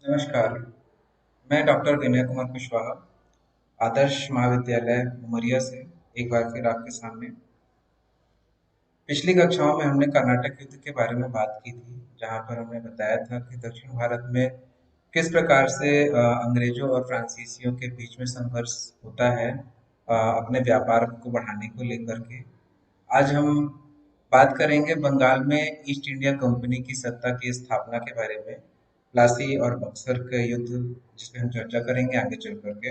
नमस्कार, मैं डॉक्टर विनय कुमार कुशवाहा, आदर्श महाविद्यालय उमरिया से एक बार फिर आपके सामने। पिछली कक्षाओं में हमने कर्नाटक युद्ध के बारे में बात की थी, जहां पर हमने बताया था कि दक्षिण भारत में किस प्रकार से अंग्रेजों और फ्रांसीसियों के बीच में संघर्ष होता है अपने व्यापार को बढ़ाने को लेकर के। आज हम बात करेंगे बंगाल में ईस्ट इंडिया कंपनी की सत्ता की स्थापना के बारे में, प्लासी और बक्सर के युद्ध, जिसपे हम चर्चा करेंगे आगे चल करके।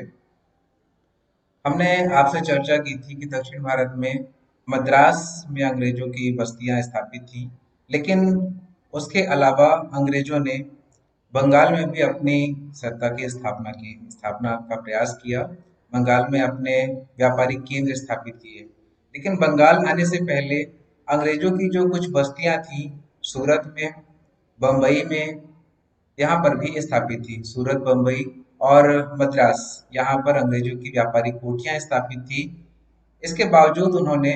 हमने आपसे चर्चा की थी कि दक्षिण भारत में मद्रास में अंग्रेजों की बस्तियां स्थापित थी, लेकिन उसके अलावा अंग्रेजों ने बंगाल में भी अपनी सत्ता की स्थापना का प्रयास किया। बंगाल में अपने व्यापारिक केंद्र स्थापित किए, लेकिन बंगाल आने से पहले अंग्रेजों की जो कुछ बस्तियां थी, सूरत में, बम्बई में, यहाँ पर भी स्थापित थी। सूरत, बम्बई और मद्रास, यहाँ पर अंग्रेजों की व्यापारिक कोठियां स्थापित थी। इसके बावजूद उन्होंने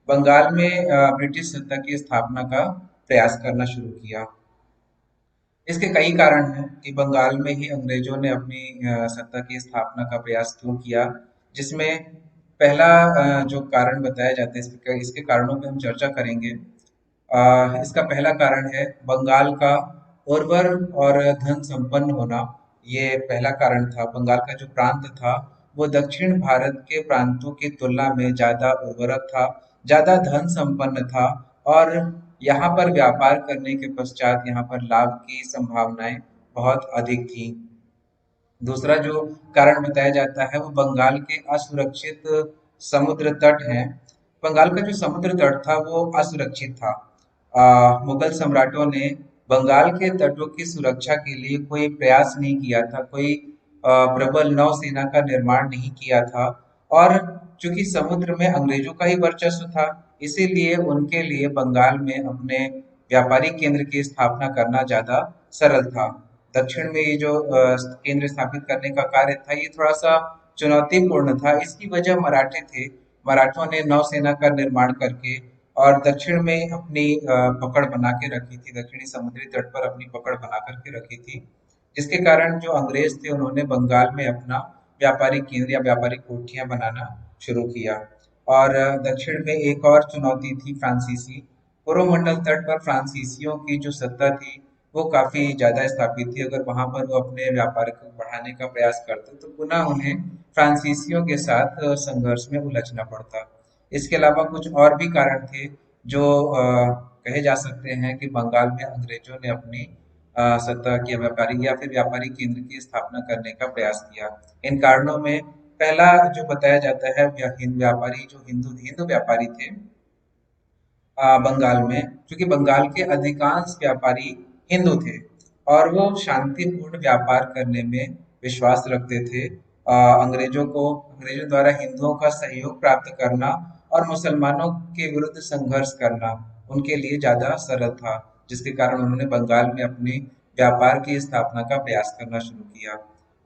बंगाल में ब्रिटिश सत्ता की स्थापना का प्रयास करना शुरू किया। इसके कई कारण हैं कि बंगाल में ही अंग्रेजों ने अपनी सत्ता की स्थापना का प्रयास क्यों किया, जिसमें पहला जो कारण बताया जाता है, इसके इसके कारणों पे हम चर्चा करेंगे। इसका पहला कारण है बंगाल का उर्वर और धन संपन्न होना। ये पहला कारण था। बंगाल का जो प्रांत था वो दक्षिण भारत के प्रांतों की तुलना में ज्यादा उर्वरक था, ज्यादा धन संपन्न था, और यहाँ पर व्यापार करने के पश्चात यहाँ पर लाभ की संभावनाएं बहुत अधिक थी। दूसरा जो कारण बताया जाता है वो बंगाल के असुरक्षित समुद्र तट हैं। बंगाल का जो समुद्र तट था वो असुरक्षित था। मुगल सम्राटों ने बंगाल के तटों की सुरक्षा के लिए कोई प्रयास नहीं किया था, कोई प्रबल नौसेना का निर्माण नहीं किया था। और चूंकि समुद्र में अंग्रेजों का ही वर्चस्व था, इसीलिए उनके लिए बंगाल में अपने व्यापारिक केंद्र की स्थापना करना ज्यादा सरल था। दक्षिण में ये जो केंद्र स्थापित करने का कार्य था, ये थोड़ा सा चुनौतीपूर्ण था। इसकी वजह मराठे थे। मराठों ने नौसेना का निर्माण करके और दक्षिण में अपनी पकड़ बना के रखी थी, दक्षिणी समुद्री तट पर अपनी पकड़ बना करके रखी थी, जिसके कारण जो अंग्रेज थे उन्होंने बंगाल में अपना व्यापारिक केंद्र या व्यापारिक कोठियां बनाना शुरू किया। और दक्षिण में एक और चुनौती थी फ्रांसीसी। कोरोमंडल तट पर फ्रांसीसियों की जो सत्ता थी वो काफी ज्यादा स्थापित थी। अगर वहां पर वो अपने व्यापार को बढ़ाने का प्रयास करते तो पुनः उन्हें फ्रांसीसियों के साथ संघर्ष में उलझना पड़ता। इसके अलावा कुछ और भी कारण थे जो कहे जा सकते हैं कि बंगाल में अंग्रेजों ने अपनी सत्ता की व्यापारी या फिर व्यापारी केंद्र की स्थापना करने का प्रयास किया। इन कारणों में पहला जो बताया जाता है, व्यापारी जो हिंदू हिंदू व्यापारी थे बंगाल में, क्योंकि बंगाल के अधिकांश व्यापारी हिंदू थे और वो शांतिपूर्ण व्यापार करने में विश्वास रखते थे। अंग्रेजों द्वारा हिंदुओं का सहयोग प्राप्त करना और मुसलमानों के विरुद्ध संघर्ष करना उनके लिए ज्यादा सरल था, जिसके कारण उन्होंने बंगाल में अपने व्यापार की स्थापना का प्रयास करना शुरू किया।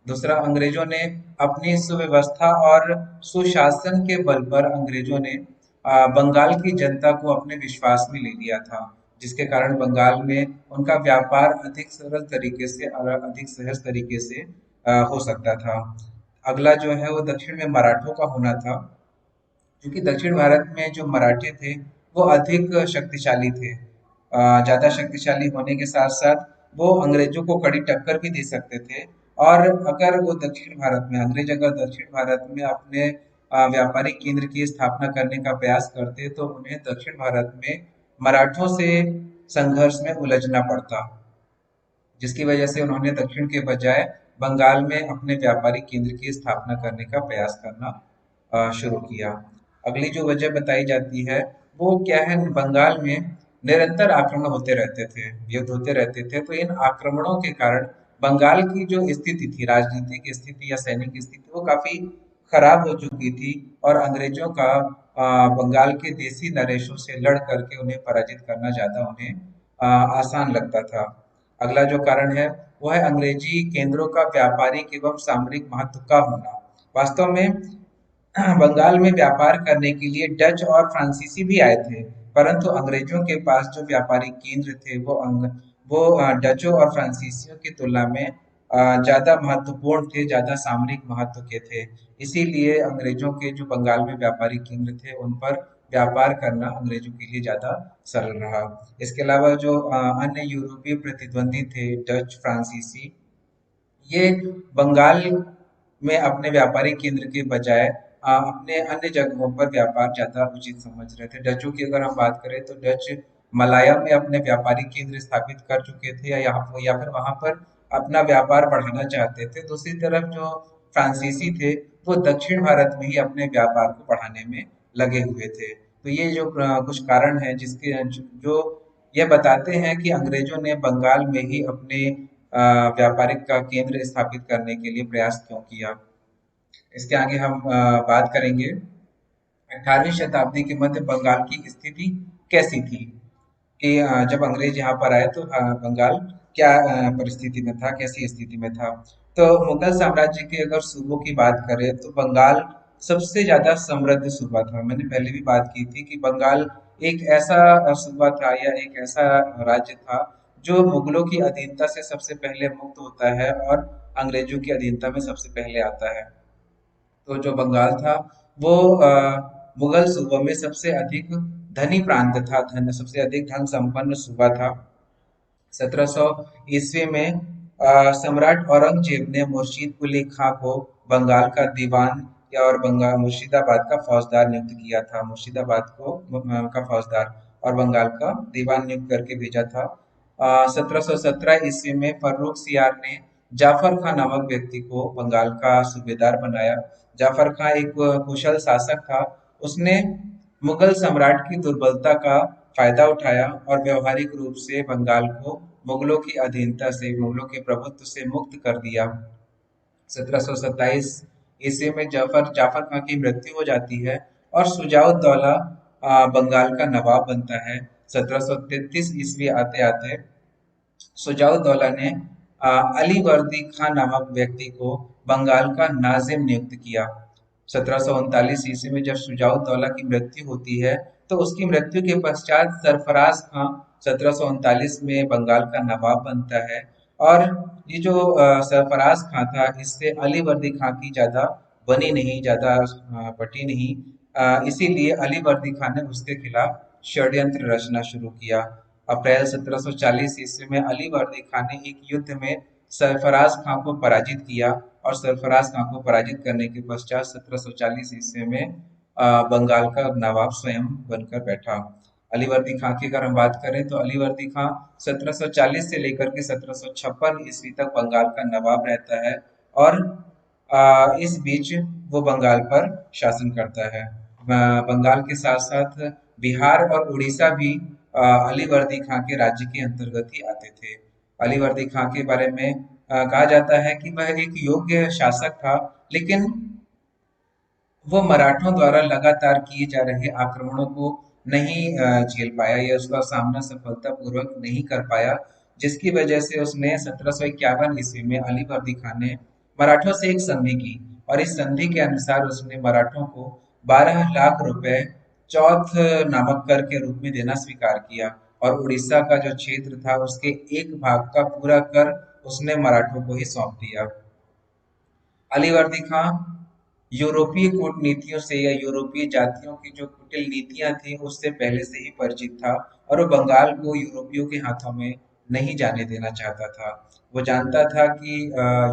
दूसरा, अंग्रेजों ने अपनी सुव्यवस्था और सुशासन के बल पर अंग्रेजों ने बंगाल की जनता को अपने विश्वास में ले लिया था, जिसके कारण बंगाल में उनका व्यापार अधिक सरल तरीके से और अधिक सहज तरीके से हो सकता था। अगला जो है वो दक्षिण में मराठों का होना था, क्योंकि दक्षिण भारत में जो मराठे थे वो अधिक शक्तिशाली थे। ज्यादा शक्तिशाली होने के साथ साथ वो अंग्रेजों को कड़ी टक्कर भी दे सकते थे। और अगर वो दक्षिण भारत में अंग्रेज अगर दक्षिण भारत में अपने व्यापारिक केंद्र की स्थापना करने का प्रयास करते तो उन्हें दक्षिण भारत में मराठों से संघर्ष में उलझना पड़ता, जिसकी वजह से उन्होंने दक्षिण के बजाय बंगाल में अपने व्यापारिक केंद्र की स्थापना करने का प्रयास करना शुरू किया। अगली जो वजह बताई जाती है वो क्या है, बंगाल में निरंतर आक्रमण होते रहते थे, युद्ध होते रहते थे। तो इन आक्रमणों के कारण बंगाल की जो स्थिति थी, राजनीतिक स्थिति या सैनिक स्थिति, वो काफी खराब हो चुकी थी और अंग्रेजों का बंगाल के देसी नरेशों से लड़ करके उन्हें पराजित करना ज्यादा उन्हें आसान लगता था। अगला जो कारण है वो है अंग्रेजी केंद्रों का व्यापारिक एवं सामरिक महत्व का होना। वास्तव में बंगाल में व्यापार करने के लिए डच और फ्रांसीसी भी आए थे, परंतु अंग्रेजों के पास जो व्यापारिक केंद्र थे वो डचों और फ्रांसीसियों की तुलना में ज़्यादा महत्वपूर्ण थे, ज़्यादा सामरिक महत्व के थे। इसीलिए अंग्रेजों के जो बंगाल में व्यापारिक केंद्र थे, उन पर व्यापार करना अंग्रेजों के लिए ज़्यादा सरल रहा। इसके अलावा जो अन्य यूरोपीय प्रतिद्वंदी थे, डच, फ्रांसीसी, ये बंगाल में अपने व्यापारिक केंद्र के बजाय अपने अन्य जगहों पर व्यापार ज़्यादा उचित समझ रहे थे। डचों की अगर हम बात करें तो डच मलाया में अपने व्यापारिक केंद्र स्थापित कर चुके थे या फिर वहां पर अपना व्यापार बढ़ाना चाहते थे। दूसरी तरफ जो फ्रांसीसी थे वो दक्षिण भारत में ही अपने व्यापार को बढ़ाने में लगे हुए थे। तो ये जो कुछ कारण हैं जिसके जो ये बताते हैं कि अंग्रेजों ने बंगाल में ही अपने व्यापारिक का केंद्र स्थापित करने के लिए प्रयास क्यों किया। इसके आगे हम बात करेंगे 18वीं शताब्दी के मध्य बंगाल की स्थिति कैसी थी, कि जब अंग्रेज यहाँ पर आए तो बंगाल क्या परिस्थिति में था, कैसी स्थिति में था। तो मुगल साम्राज्य के अगर सूबों की बात करें तो बंगाल सबसे ज्यादा समृद्ध सूबा था। मैंने पहले भी बात की थी कि बंगाल एक ऐसा सूबा था या एक ऐसा राज्य था जो मुगलों की अधीनता से सबसे पहले मुक्त होता है और अंग्रेजों की अधीनता में सबसे पहले आता है। तो जो बंगाल था वो मुगल सूबों में सबसे अधिक धनी प्रांत था, धन सबसे अधिक धन संपन्न सूबा था। 1700 ईस्वी में सम्राट औरंगजेब ने मुर्शीद कुली खां को बंगाल का दीवान या और बंगाल मुर्शिदाबाद का फौजदार नियुक्त किया था। मुर्शिदाबाद को का फौजदार और बंगाल का दीवान नियुक्त करके भेजा था। 1717 ईस्वी में फर्रुख सियार ने जाफर खां नामक व्यक्ति को बंगाल का सूबेदार बनाया। जाफर खां एक कुशल शासक था। उसने मुगल सम्राट की दुर्बलता का फायदा उठाया और व्यवहारिक रूप से बंगाल को मुगलों की अधीनता से, मुगलों के प्रभुत्व से मुक्त कर दिया। 1727 ईस्वी में जाफर खां की मृत्यु हो जाती है और सुजाउद्दौला बंगाल का नवाब बनता है। 1733 ईस्वी आते आते सुजाउद्दौला ने अलीवर्दी खान नामक व्यक्ति को बंगाल का नाजिम नियुक्त किया। 1739 ईस्वी में जब सुजाउद्दौला की मृत्यु होती है तो उसकी मृत्यु के पश्चात सरफराज खां 1739 में बंगाल का नवाब बनता है। और ये जो सरफराज खां था इससे अलीवर्दी खां की ज्यादा बनी नहीं, ज्यादा पटी नहीं। इसीलिए अलीवर्दी खां ने उसके खिलाफ षड्यंत्र रचना शुरू किया। अप्रैल 1740 ईस्वी में अलीवर्दी खां ने एक युद्ध में सरफराज खां को पराजित किया और सरफराज खां को पराजित करने के पश्चात 1740 ईस्वी में बंगाल का नवाब स्वयं बनकर बैठा। अलीवर्दी खां की अगर हम बात करें तो अलीवर्दी खां 1740 से लेकर के 1756 ईस्वी तक बंगाल का नवाब रहता है और इस बीच वो बंगाल पर शासन करता है। बंगाल के साथ साथ बिहार और उड़ीसा भी अलीवर्दी खां के राज्य के अंतर्गत ही आते थे। अलीवर्दी खां के बारे में कहा जाता है कि वह एक योग्य शासक था, लेकिन वो मराठों द्वारा लगातार किए जा रहे आक्रमणों को नहीं झेल पाया या उसका सामना सफलतापूर्वक नहीं कर पाया, जिसकी वजह से उसने 1751 ईस्वी में अलीवर्दी खान ने मराठों से एक संधि की और इस संधि के अनुसार उसने मराठों को 12 लाख रुपए चौथ नामक कर के रूप में देना स्वीकार किया और उड़ीसा का जो क्षेत्र था उसके एक भाग का पूरा कर उसने मराठों को ही सौंप दिया। अलीवर्दी खां यूरोपीय कूटनीतियों से या यूरोपीय जातियों की जो कुटिल नीतियां थी उससे पहले से ही परिचित था और वो बंगाल को यूरोपियों के हाथों में नहीं जाने देना चाहता था। वो जानता था कि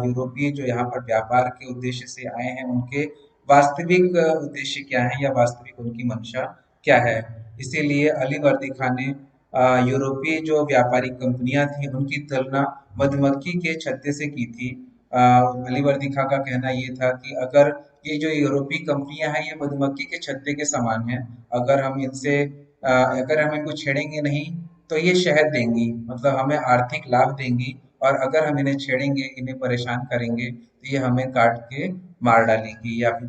यूरोपीय जो यहाँ पर व्यापार के उद्देश्य से आए हैं उनके वास्तविक उद्देश्य क्या है या वास्तविक उनकी मंशा क्या है। इसीलिए अलीवर्दी खान ने यूरोपीय जो व्यापारिक कंपनियां थी उनकी तुलना मधुमक्खी के छत्ते से की थी। अलीवर्दी खां का कहना ये था कि अगर ये जो यूरोपीय कंपनियां हैं ये मधुमक्खी के छत्ते के समान हैं, अगर हम इनसे अगर हम इनको छेड़ेंगे नहीं तो ये शहद देंगी, मतलब हमें आर्थिक लाभ देंगी, और अगर हम इन्हें छेड़ेंगे, इन्हें परेशान करेंगे तो ये हमें काट के मार डालेगी। या फिर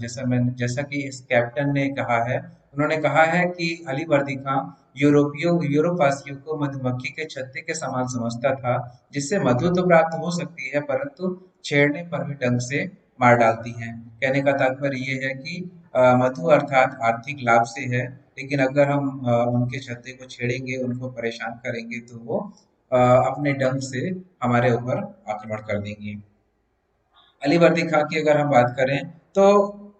जैसा कि इस कैप्टन ने कहा है, उन्होंने कहा है कि अलीवर्दी खां यूरोप वासियों को मधुमक्खी के छत्ते के समान समझता था, जिससे मधु तो प्राप्त हो सकती है परंतु छेड़ने पर भी ढंग से मार डालती हैं। कहने का तात्पर्य ये है कि मधु अर्थात आर्थिक लाभ से है, लेकिन अगर हम उनके छत्ते को छेड़ेंगे, उनको परेशान करेंगे तो वो अपने ढंग से हमारे ऊपर आक्रमण कर देंगी। अली वर्दी खां की अगर हम बात करें तो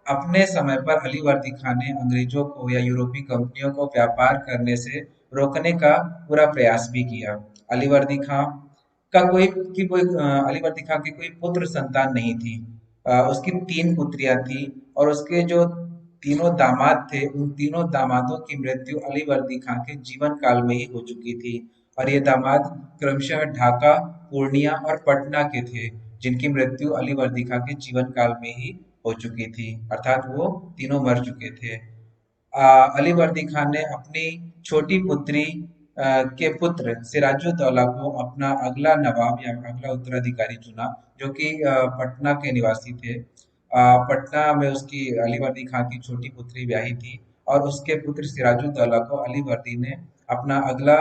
अपने समय पर अली वर्दी खां ने अंग्रेजों को या यूरोपीय कंपनियों को व्यापार करने से रोकने का पूरा प्रयास भी किया। अली वर्दी खां का अली वर्दी खां की कोई पुत्र संतान नहीं थी। उसकी तीन पुत्रियां थी और उसके जो तीनों दामाद थे उन तीनों दामादों की मृत्यु अली वर्दी खां के जीवन काल में ही हो चुकी थी। और ये दामाद क्रमशः ढाका, पूर्णिया और पटना के थे, जिनकी मृत्यु अली वर्दी खां के जीवन काल में ही हो चुकी थी, अर्थात वो तीनों मर चुके थे। अली वर्दी खान ने अपनी छोटी पुत्री के पुत्र सिराजुद्दौला को अपना अगला नवाब या अगला उत्तराधिकारी चुना, जो कि पटना के निवासी थे। पटना में उसकी अली वर्दी खान की छोटी पुत्री ब्याही थी और उसके पुत्र सिराजुद्दौला को अली वर्दी ने अपना अगला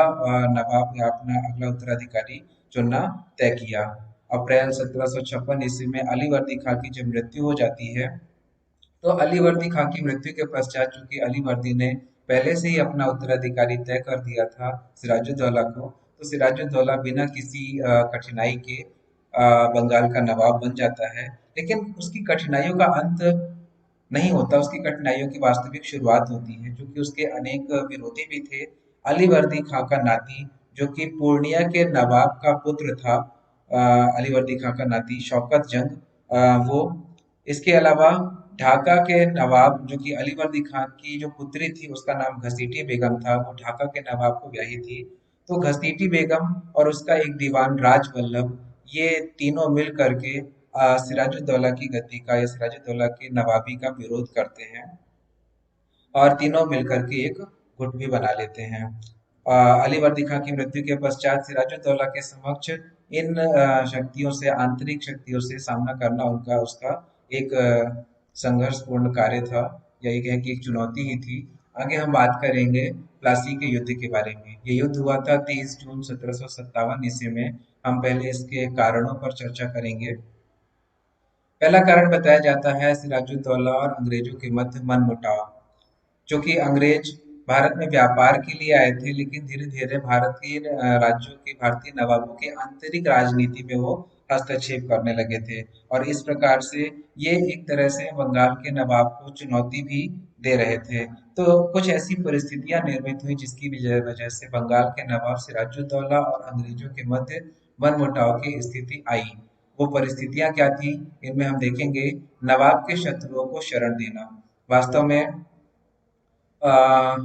नवाब या अपना अगला उत्तराधिकारी चुनना तय किया। अप्रैल 1756 ईस्वी में अली वर्दी खान की जब मृत्यु हो जाती है तो अली वर्दी खां की मृत्यु के पश्चात चूंकि अली वर्दी ने पहले से ही अपना उत्तराधिकारी तय कर दिया था सिराजुद्दौला को, तो सिराजुद्दौला बिना किसी कठिनाई के बंगाल का नवाब बन जाता है। लेकिन उसकी कठिनाइयों का अंत नहीं होता, उसकी कठिनाइयों की वास्तविक शुरुआत होती है, क्योंकि उसके अनेक विरोधी भी थे। अली वर्दी खां का नाती जो कि पूर्णिया के नवाब का पुत्र था, अली वर्दी खां का नाती शौकत जंग, वो इसके अलावा ढाका के नवाब जो कि अली वर्दी खान की जो पुत्री थी उसका नाम घसीटी बेगम था, वो ढाका के नवाब को ब्याही थी। तो घसीटी बेगम और उसका एक दीवान राज वल्लभ, ये तीनों मिल करके सिराजुद्दौला की गद्दी का या सिराजुद्दौला की नवाबी का विरोध करते हैं और तीनों मिलकर के एक गुट भी बना लेते हैं। अली वर्दी खां की मृत्यु के पश्चात सिराजुद्दौला के समक्ष इन शक्तियों से, आंतरिक शक्तियों से सामना करना उनका उसका एक संघर्षपूर्ण कार्य था, या ये कहें कि एक चुनौती ही थी। आगे हम बात करेंगे प्लासी के युद्ध के बारे में। ये युद्ध हुआ था 23 जून 1757 ईस्वी में। हम पहले इसके कारणों पर चर्चा करेंगे। पहला कारण बताया जाता है सिराजुद्दौला और अंग्रेजों के मध्य मनमुटाव। चूंकि अंग्रेज भारत में व्यापार के लिए आए थे, लेकिन धीरे धीरे भारतीय राज्यों के, भारतीय नवाबों के आंतरिक राजनीति में वो हस्तक्षेप करने लगे थे और इस प्रकार से ये एक तरह से बंगाल के नवाब को चुनौती भी दे रहे थे। तो कुछ ऐसी परिस्थितियां निर्मित हुई जिसकी वजह वजह से बंगाल के नवाब सिराजुद्दौला और अंग्रेजों के मध्य मनमुटाव की स्थिति आई। वो परिस्थितियां क्या थी, इनमें हम देखेंगे। नवाब के शत्रुओं को शरण देना। वास्तव में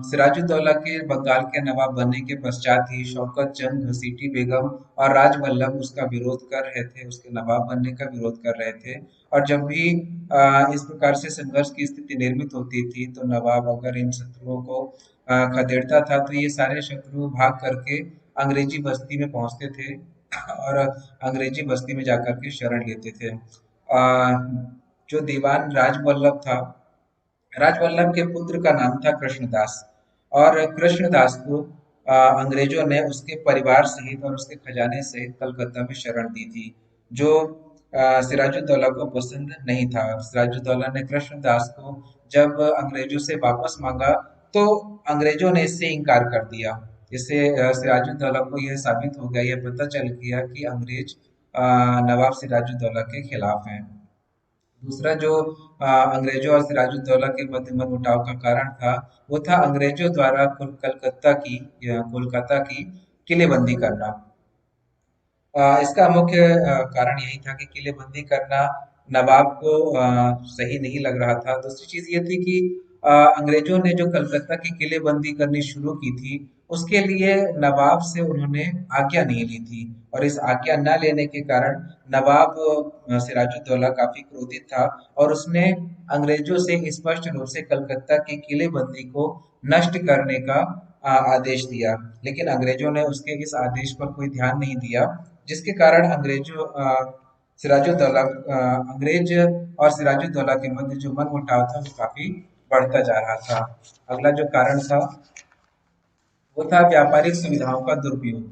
सिराजुद्दौला के बंगाल के नवाब बनने के पश्चात ही शौकत जंग, घसीटी बेगम और राजवल्लभ उसका विरोध कर रहे थे, उसके नवाब बनने का विरोध कर रहे थे। और जब भी इस प्रकार से संघर्ष की स्थिति निर्मित होती थी तो नवाब अगर इन शत्रुओं को खदेड़ता था तो ये सारे शत्रु भाग करके अंग्रेजी बस्ती में पहुंचते थे और अंग्रेजी बस्ती में जाकर के शरण लेते थे। जो दीवान राजवल्लभ था, राजवल्लभ के पुत्र का नाम था कृष्णदास और कृष्णदास को अंग्रेजों ने उसके परिवार सहित और उसके खजाने सहित कलकत्ता में शरण दी थी, जो सिराजुद्दौला को पसंद नहीं था। सिराजुद्दौला ने कृष्णदास को जब अंग्रेजों से वापस मांगा तो अंग्रेजों ने इससे इनकार कर दिया। इससे सिराजुद्दौला को यह साबित हो गया, यह पता चल गया कि अंग्रेज नवाब सिराजुद्दौला के खिलाफ हैं। दूसरा जो अंग्रेजों और सिराजुद्दौला के मध्य मनमुटाव का कारण था, वो था अंग्रेजों द्वारा कलकत्ता की या कोलकाता की किलेबंदी करना। इसका मुख्य कारण यही था कि किलेबंदी करना नवाब को सही नहीं लग रहा था। दूसरी चीज ये थी कि अंग्रेजों ने जो कलकत्ता की किलेबंदी करनी शुरू की थी, उसके लिए नवाब से उन्होंने आज्ञा नहीं ली थी और इस आज्ञा न लेने के कारण नवाब सिराजुद्दौला काफी क्रोधित था और उसने अंग्रेजों से स्पष्ट रूप से कलकत्ता की किलेबंदी को नष्ट करने का आदेश दिया। लेकिन अंग्रेजों ने उसके इस आदेश पर कोई ध्यान नहीं दिया, जिसके कारण सिराजुद्दौला अंग्रेज और सिराजुद्दौला के मध्य जो मनमुटाव था वो काफी बढ़ता जा रहा था। अगला जो कारण था वो था व्यापारिक सुविधाओं का दुरुपयोग।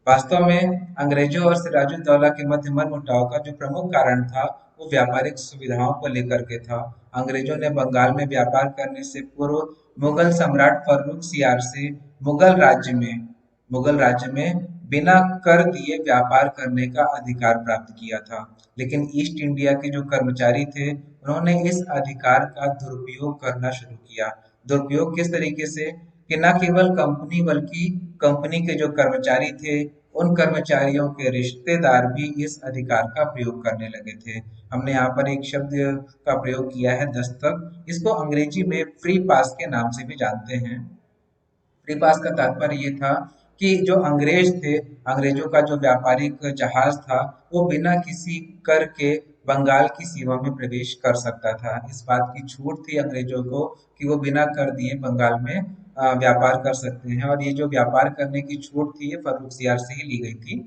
वास्तव में अंग्रेजों और सिराजुद्दौला के मध्य मनमुटाव का जो प्रमुख कारण था वो व्यापारिक सुविधाओं को लेकर के था। अंग्रेजों ने बंगाल में व्यापार करने से पूर्व मुगल सम्राट फर्रुख सियार से मुगल राज्य में बिना कर दिए व्यापार करने का अधिकार प्राप्त किया था। लेकिन ईस्ट इंडिया के जो कर्मचारी थे, उन्होंने इस अधिकार का दुरुपयोग करना शुरू किया। दुरुपयोग किस तरीके से कि न केवल कंपनी बल्कि कंपनी के जो कर्मचारी थे, उन कर्मचारियों के रिश्तेदार भी इस अधिकार का प्रयोग करने लगे थे। हमने यहाँ पर एक शब्द का प्रयोग किया है, दस्तक। इसको अंग्रेजी में फ्री पास के नाम से भी जानते हैं। फ्री पास का तात्पर्य ये था कि जो अंग्रेज थे, अंग्रेजों का जो व्यापारिक जहाज था, वो बिना किसी कर के बंगाल की सीमा में प्रवेश कर सकता था। इस बात की छूट थी अंग्रेजों को कि वो बिना कर दिए बंगाल में व्यापार कर सकते हैं, और ये जो व्यापार करने की छूट थी, ये फर्रुखसियार से ही ली गई थी।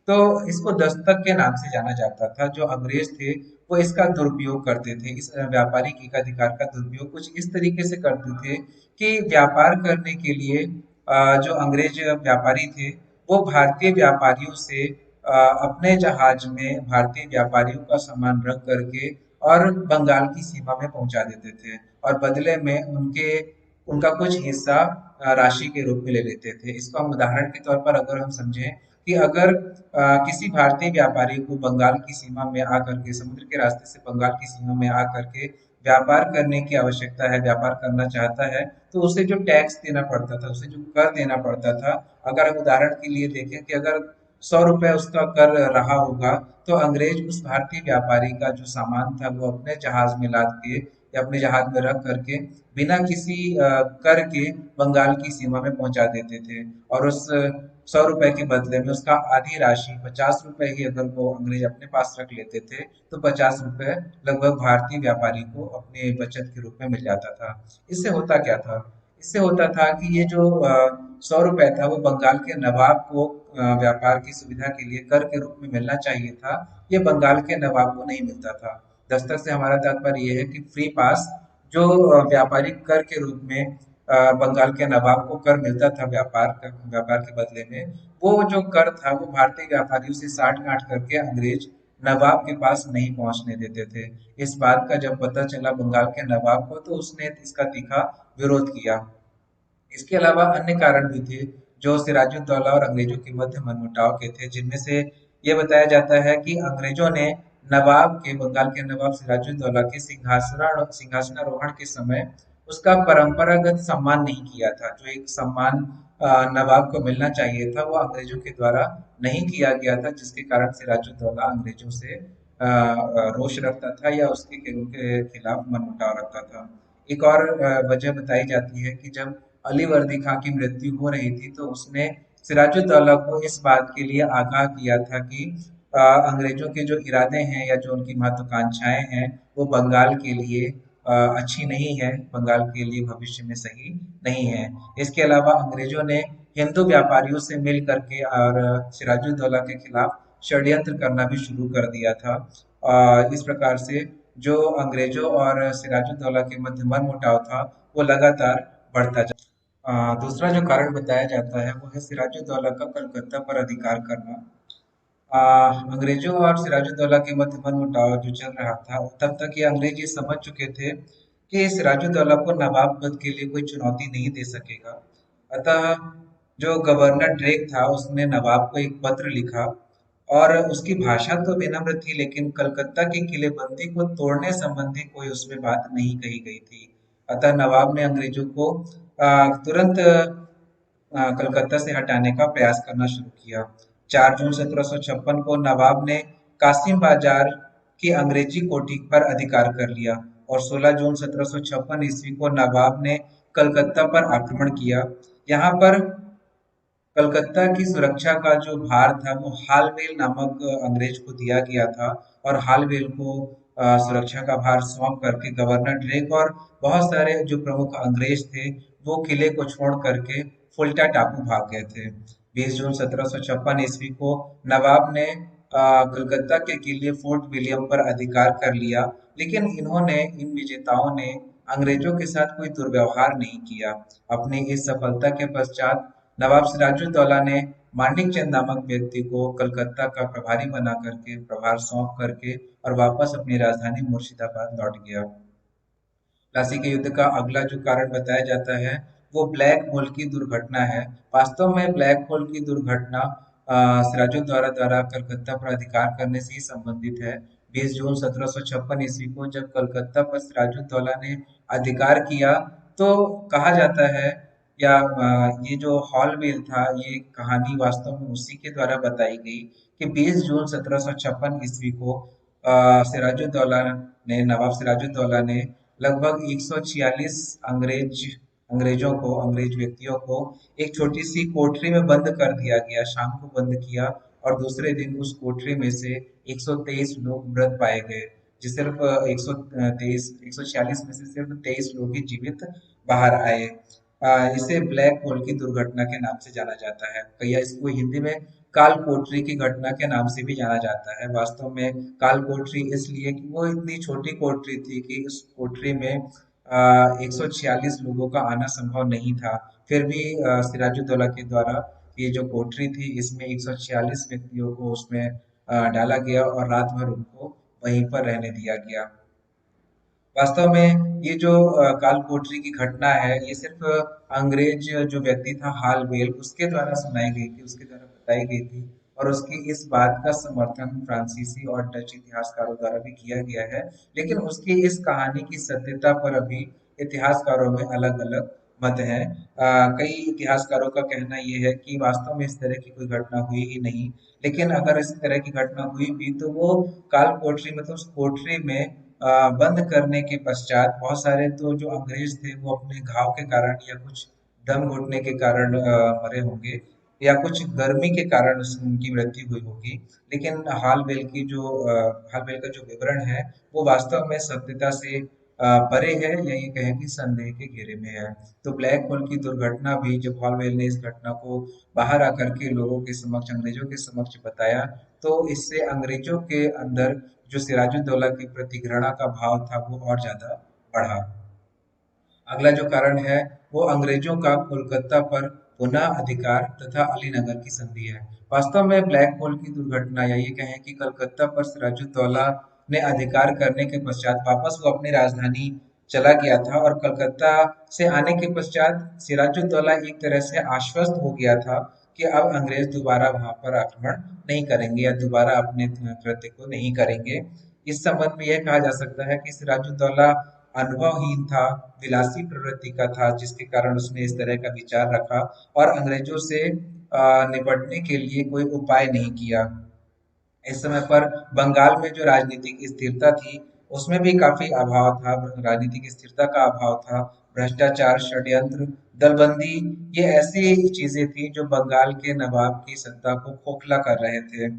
तो इसको दस्तक के नाम से जाना जाता था। जो अंग्रेज थे, वो इसका दुरुपयोग करते थे। इस व्यापारिक एकाधिकार का दुरुपयोग कुछ इस तरीके से करते थे कि व्यापार करने के लिए जो अंग्रेज व्यापारी थे, वो भारतीय व्यापारियों से अपने जहाज में भारतीय व्यापारियों का सामान रख करके और बंगाल की सीमा में पहुंचा देते थे, और बदले में उनके उनका कुछ हिस्सा राशि के रूप में ले लेते थे। इसको हम उदाहरण के तौर पर अगर हम समझें कि अगर किसी भारतीय व्यापारी को बंगाल की सीमा में आकर के, समुद्र के रास्ते से बंगाल की सीमा में आकर के व्यापार करने की आवश्यकता है, व्यापार करना चाहता है, तो उसे जो टैक्स देना पड़ता था, उसे जो कर देना पड़ता था, अगर हम उदाहरण के लिए देखें कि अगर 100 रुपए उसका कर रहा होगा, तो अंग्रेज उस भारतीय व्यापारी का जो सामान था, वो अपने जहाज में लाद के या अपने जहाज में रख करके बिना किसी कर के बंगाल की सीमा में पहुंचा देते थे। और उस 100 रुपए के बदले में उसका आधी राशि, 50 रुपए ही अगर वो अंग्रेज अपने पास रख लेते थे, तो 50 रुपए लगभग भारतीय व्यापारी को अपने बचत के रूप में मिल जाता था। इससे होता क्या था? इससे होता था कि ये जो 100 रुपए था, वो बंगाल के नवाब को व्यापार की सुविधा के लिए कर के रूप में मिलना चाहिए था। ये बंगाल के नवाब को नहीं मिलता था। दस्तक से हमारा तात्पर्य ये है कि फ्री पास जो व्यापारिक कर के रूप में बंगाल के नवाब को कर मिलता था व्यापार के बदले में, वो जो कर था वो भारतीय व्यापारियों से साठ गांठ करके अंग्रेज नवाब के पास नहीं पहुंचने देते थे। इस बात का जब पता चला बंगाल के नवाब को, तो उसने इसका तीखा विरोध किया। इसके अलावा अन्य कारण भी थे जो सिराजुद्दौला और अंग्रेजों के मध्य मनमुटाव के थे, जिनमें से ये बताया जाता है कि अंग्रेजों ने बंगाल के नवाब सिराजुद्दौला के सिंहासनारोहण के समय उसका परंपरागत सम्मान नहीं किया था। जो एक सम्मान नवाब को मिलना चाहिए था, वो अंग्रेजों के द्वारा नहीं किया गया था, जिसके कारण सिराजुद्दौला अंग्रेजों से रोष रखता था या उनके खिलाफ मनमुटाव रखता था। एक और वजह बताई जाती है कि जब अली वर्दी खां की मृत्यु हो रही थी, तो उसने सिराजुद्दौला को इस बात के लिए आगाह किया था कि अंग्रेजों के जो इरादे हैं या जो उनकी महत्वाकांक्षाएं हैं, वो बंगाल के लिए अच्छी नहीं है, बंगाल के लिए भविष्य में सही नहीं है। इसके अलावा अंग्रेजों ने हिंदू व्यापारियों से मिल करके और सिराजुद्दौला के खिलाफ षड्यंत्र करना भी शुरू कर दिया था। इस प्रकार से जो अंग्रेजों और सिराजुद्दौला के मध्य मनमुटाव था, वो लगातार बढ़ता जा। दूसरा जो कारण बताया जाता है, वो है सिराजुद्दौला का कलकत्ता पर अधिकार करना। अंग्रेजों और सिराजुद्दौला के मध्य मनमुटाव जो चल रहा था, तब तक ये अंग्रेज ये समझ चुके थे कि सिराजुद्दौला को नवाब पद के लिए कोई चुनौती नहीं दे सकेगा। अतः जो गवर्नर ड्रेक था, उसने नवाब को एक पत्र लिखा, और उसकी भाषा तो विनम्र थी, लेकिन कलकत्ता की किलेबंदी को तोड़ने संबंधी कोई उसमें बात नहीं कही गई थी। अतः नवाब ने अंग्रेजों को तुरंत कलकत्ता से हटाने का प्रयास करना शुरू किया। 4 जून 1756 को नवाब ने कासिम बाजार की अंग्रेजी कोठी पर अधिकार कर लिया, और 16 जून 1756 ईस्वी को नवाब ने कलकत्ता पर आक्रमण किया। यहाँ पर कलकत्ता की सुरक्षा का जो भार था, वो हालवेल नामक अंग्रेज को दिया गया था, और हालवेल को सुरक्षा का भार सौंप करके गवर्नर ड्रेक और बहुत सारे जो प्रमुख अंग्रेज थे, वो किले को छोड़ करके फुल्टा टापू भाग गए थे। 20 जून 1756 ईस्वी को नवाब ने कलकत्ता के किले फोर्ट विलियम पर अधिकार कर लिया, लेकिन इन विजेताओं ने अंग्रेजों के साथ कोई दुर्व्यवहार नहीं किया। अपनी इस सफलता के पश्चात नवाब सिराजुद्दौला ने मानिक चंद नामक व्यक्ति को कलकत्ता का प्रभारी बना करके, प्रभार सौंप करके, और वापस अपनी राजधानी मुर्शिदाबाद लौट गया। प्लासी के युद्ध का अगला जो कारण बताया जाता है, वो ब्लैक होल की दुर्घटना है। वास्तव में ब्लैक होल की दुर्घटना सिराजुद्दौला द्वारा कलकत्ता पर अधिकार करने से ही संबंधित है। 20 जून 1756 ईस्वी को जब कलकत्ता पर सिराजुद्दौला ने अधिकार किया, तो कहा जाता है, या ये जो हॉलवेल था, ये कहानी वास्तव में उसी के द्वारा बताई गई कि 20 जून 1756 ईस्वी को सिराजुद्दौला नवाब सिराजुद्दौला ने लगभग 146 अंग्रेजों को, अंग्रेज व्यक्तियों को एक छोटी सी कोठरी में बंद कर दिया गया, शाम को बंद किया, और दूसरे दिन उस कोठरी में से 123 लोग मृत पाए गए। जो सिर्फ 146 में से सिर्फ 23 लोग ही जीवित बाहर आए। इसे ब्लैक होल की दुर्घटना के नाम से जाना जाता है, या इसको हिंदी में काल कोठरी की घटना के नाम से भी जाना जाता है। वास्तव में काल कोठरी इसलिए कि वो इतनी छोटी कोठरी थी कि उस कोठरी में 146 लोगों का आना संभव नहीं था। फिर भी सिराजुद्दौला के द्वारा ये जो कोठरी थी, इसमें 146 व्यक्तियों को उसमें डाला गया और रात भर उनको वहीं पर रहने दिया गया। वास्तव में ये जो काल कोठरी की घटना है, ये सिर्फ अंग्रेज जो व्यक्ति था हालवेल, उसके द्वारा सुनाई गई थी, उसके द्वारा बताई गई थी, और उसकी इस बात का समर्थन फ्रांसीसी और डच इतिहासकारों द्वारा भी किया गया है। लेकिन उसकी इस कहानी की सत्यता पर अभी इतिहासकारों में अलग अलग मत है। कई इतिहासकारों का कहना ये है कि वास्तव में इस तरह की कोई घटना हुई ही नहीं। लेकिन अगर इस तरह की घटना हुई भी, तो वो काल कोठरी, मतलब उस कोठरी में बंद करने के पश्चात बहुत सारे तो जो अंग्रेज थे वो अपने घाव के कारण या कुछ दम घुटने के कारण मरे होंगे, या कुछ गर्मी के कारण उनकी मृत्यु हुई होगी। लेकिन हालवेल का जो विवरण है, वो वास्तव में सत्यता से परे है, या ये कहें कि संदेह के घेरे में है। तो ब्लैक होल की दुर्घटना भी, जब हॉलवेल ने इस घटना को बाहर आकर के लोगों के समक्ष, अंग्रेजों के समक्ष बताया, तो इससे अंग्रेजों के अंदर जो सिराजुद्दौला के प्रति घृणा का भाव था, वो और ज्यादा बढ़ा। अगला जो कारण है, वो अंग्रेजों का कोलकाता पर पुनः अधिकार तथा अलीनगर की संधि है। वास्तव में ब्लैक होल की दुर्घटना, या ये कहें कि कलकत्ता पर सिराजुद्दौला ने अधिकार करने के पश्चात वापस वो अपनी राजधानी चला गया था, और कलकत्ता से आने के पश्चात सिराजुद्दौला एक तरह से आश्वस्त हो गया था कि अब अंग्रेज दोबारा वहां पर आक्रमण नहीं करेंगे, या दोबारा अपने कृत्य को नहीं करेंगे। इस संबंध में यह कहा जा सकता है कि सिराजुद्दौला अनुभवहीन था, विलासी प्रवृत्ति का था, जिसके कारण उसने इस तरह का विचार रखा और अंग्रेजों से निपटने के लिए कोई उपाय नहीं किया। इस समय पर बंगाल में जो राजनीतिक स्थिरता थी, उसमें भी काफी अभाव था, राजनीतिक स्थिरता का अभाव था। भ्रष्टाचार, षड्यंत्र, दलबंदी, ये ऐसी चीजें थी जो बंगाल के नवाब की सत्ता को खोखला कर रहे थे।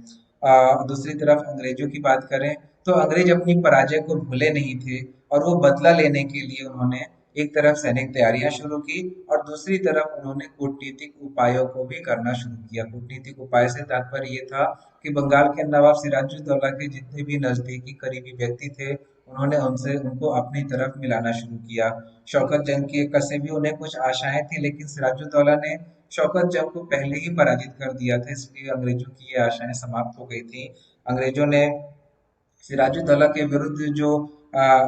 दूसरी तरफ अंग्रेजों की बात करें, तो अंग्रेज अपनी पराजय को भूले नहीं थे, और वो बदला लेने के लिए उन्होंने एक तरफ सैनिक तैयारियां शुरू की, और दूसरी तरफ उन्होंने कूटनीतिक उपायों को भी करना शुरू किया। कूटनीतिक उपाय से तात्पर्य ये था कि बंगाल के नवाब सिराजुद्दौला के जितने भी नजदीकी करीबी व्यक्ति थे, उन्होंने उनको अपनी तरफ मिलाना शुरू किया। शौकत जंग की एक से भी उन्हें कुछ आशाएं थी, लेकिन सिराजुद्दौला ने शौकत जंग को पहले ही पराजित कर दिया था, इसलिए अंग्रेजों की ये आशाएं समाप्त हो गई थी। अंग्रेजों ने सिराजुद्दौला के विरुद्ध जो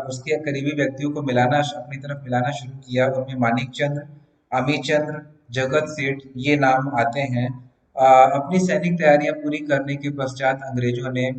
उसके करीबी व्यक्तियों को अपनी तरफ मिलाना शुरू किया, उनमें मानिक चंद्र, अमी चंद्र, जगत सेठ, ये नाम आते हैं। अपनी सैनिक तैयारियां पूरी करने के पश्चात अंग्रेजों ने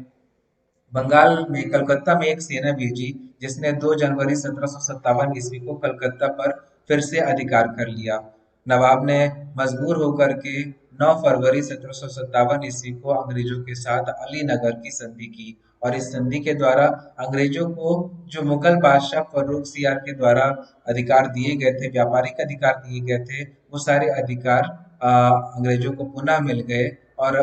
बंगाल में कलकत्ता में एक सेना भेजी, जिसने 2 जनवरी 1757 ईस्वी को कलकत्ता पर फिर से अधिकार कर लिया। नवाब ने मजबूर होकर के 9 फरवरी 1757 ईस्वी को अंग्रेजों के साथ अलीनगर की संधि की, और इस संधि के द्वारा अंग्रेजों को जो मुगल बादशाह फर्रुख सियार के द्वारा अधिकार दिए गए थे, व्यापारिक अधिकार दिए गए थे, वो सारे अधिकार अंग्रेजों को पुनः मिल गए, और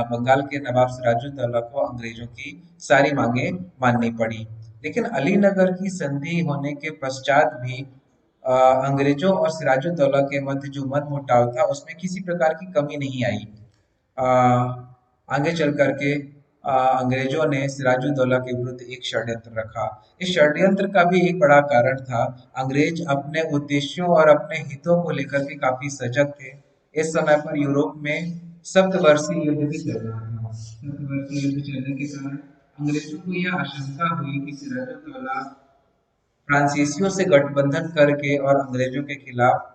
बंगाल के नवाब सिराजुद्दौला को अंग्रेजों की सारी मांगे माननी पड़ी। लेकिन अलीनगर की संधि होने के पश्चात भी अंग्रेजों और सिराजुद्दौला के मध्य जो मनमुटाव था, उसमें किसी प्रकार की कमी नहीं आई। आगे चल करके अंग्रेजों ने सिराजुद्दौला के विरुद्ध एक षड्यंत्र रखा। इस षड्यंत्र का भी एक बड़ा कारण था, अंग्रेज अपने उद्देश्यों और अपने हितों को लेकर के काफी सजग थे। इस समय पर यूरोप में सप्तवर्षीय युद्ध भी चल रहा था। सप्तवर्षीय युद्ध चलने के कारण अंग्रेजों को यह आशंका हुई कि सिराजुद्दौला फ्रांसीसियों से गठबंधन करके और अंग्रेजों के खिलाफ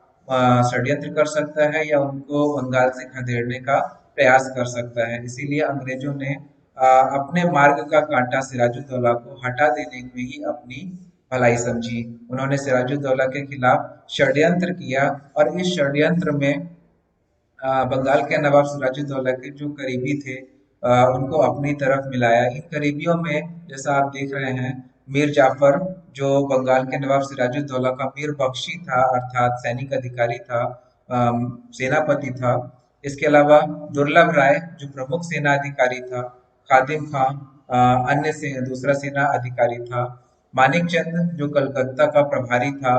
षड्यंत्र कर सकता है, या उनको बंगाल से खदेड़ने का प्रयास कर सकता है। इसीलिए अंग्रेजों ने अपने मार्ग का कांटा सिराजुद्दौला को हटा देने में ही अपनी भलाई समझी। उन्होंने सिराजुद्दौला के खिलाफ षड्यंत्र किया और इस षड्यंत्र में बंगाल के नवाब सिराजुद्दौला के जो करीबी थे उनको अपनी तरफ मिलाया। इन करीबियों में जैसा आप देख रहे हैं मीर जाफर, जो बंगाल के नवाब सिराजुद्दौला का मीर बख्शी था, अर्थात सैनिक अधिकारी था, सेनापति था। इसके अलावा दुर्लभ राय जो प्रमुख सेना अधिकारी था, खादिम खां अन्य से दूसरा सेना अधिकारी था, मानिक चंद जो कलकत्ता का प्रभारी था,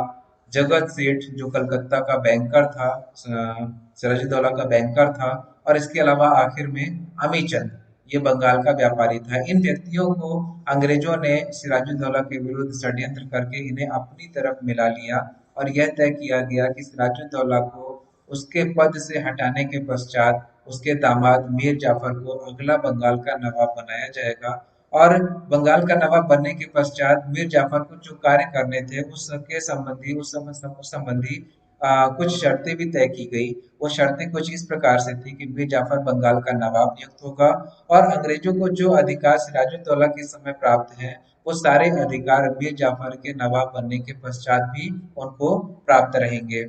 जगत सेठ जो कलकत्ता का बैंकर था, सिराजुद्दौला का बैंकर था, और इसके अलावा आखिर में अमीचंद, ये बंगाल का व्यापारी था। इन व्यक्तियों को अंग्रेजों ने सिराजुद्दौला के विरुद्ध षड्यंत्र करके इन्हें अपनी तरफ मिला लिया और यह तय किया गया कि सिराजुद्दौला को उसके पद से हटाने के पश्चात उसके दामाद मीर जाफर को अगला बंगाल का नवाब बनाया जाएगा। और बंगाल का नवाब बनने के पश्चात मीर जाफर को जो कार्य करने थे उसके संबंधी उस संबंधी कुछ शर्तें भी तय की गई। वो शर्तें कुछ इस प्रकार से थी कि मीर जाफर बंगाल का नवाब नियुक्त होगा और अंग्रेजों को जो अधिकार सिराजुद्दौला के समय प्राप्त हैं वो सारे अधिकार मीर जाफर के नवाब बनने के पश्चात भी उनको प्राप्त रहेंगे।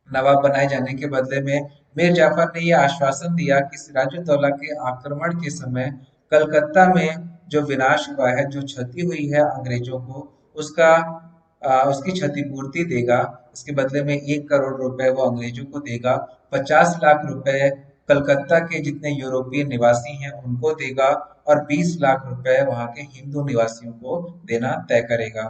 नवाब बनाए जाने के बदले में मीर जाफर ने यह आश्वासन दिया कि सिराजुद्दौला के आक्रमण के समय कलकत्ता में जो विनाश हुआ है, जो क्षति हुई है अंग्रेजों को, उसका उसकी क्षतिपूर्ति देगा। इसके बदले में 1 करोड़ रुपए वो अंग्रेजों को देगा, 50 लाख रुपए कलकत्ता के जितने यूरोपीय निवासी हैं उनको देगा और 20 लाख रुपए वहां के हिंदू निवासियों को देना तय करेगा।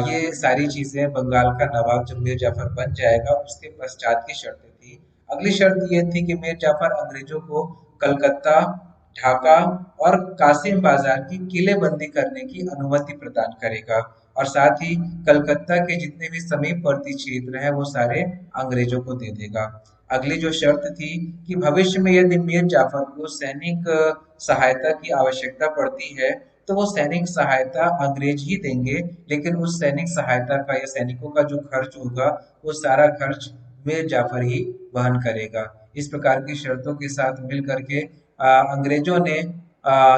ये सारी चीजें बंगाल का नवाब जब मीर जाफर बन जाएगा उसके पश्चात की शर्तें थी। अगली शर्त ये थी कि मीर जाफर अंग्रेजों को कलकत्ता, ढाका और कासिम बाजार की किलेबंदी करने की अनुमति प्रदान करेगा और साथ ही कलकत्ता के जितने भी समीपवर्ती क्षेत्र हैं वो सारे अंग्रेजों को दे देगा। अगली जो शर्त थी कि भविष्य में यदि मीर जाफर को सैनिक सहायता की आवश्यकता पड़ती है तो वो सैनिक सहायता अंग्रेज ही देंगे, लेकिन उस सैनिक सहायता का या सैनिकों का जो खर्च होगा वो सारा खर्च मीर जाफर ही वहन करेगा। इस प्रकार की शर्तों के साथ मिल करके अंग्रेजों ने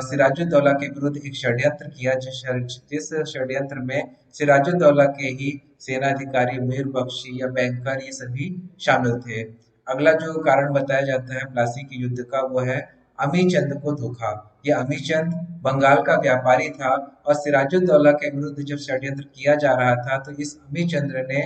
सिराजुद्दौला के विरुद्ध एक षड्यंत्र किया, जिस षड्यंत्र में सिराजुद्दौला के ही सेनाधिकारी मीर बख्शी या बैंकर ये सभी शामिल थे। अगला जो कारण बताया जाता है प्लासी के युद्ध का वो है अमीचंद को धोखा। ये अमीचंद बंगाल का व्यापारी था और सिराजुद्दौला के विरुद्ध जब षड्यंत्र किया जा रहा था तो इस अमीचंद्र ने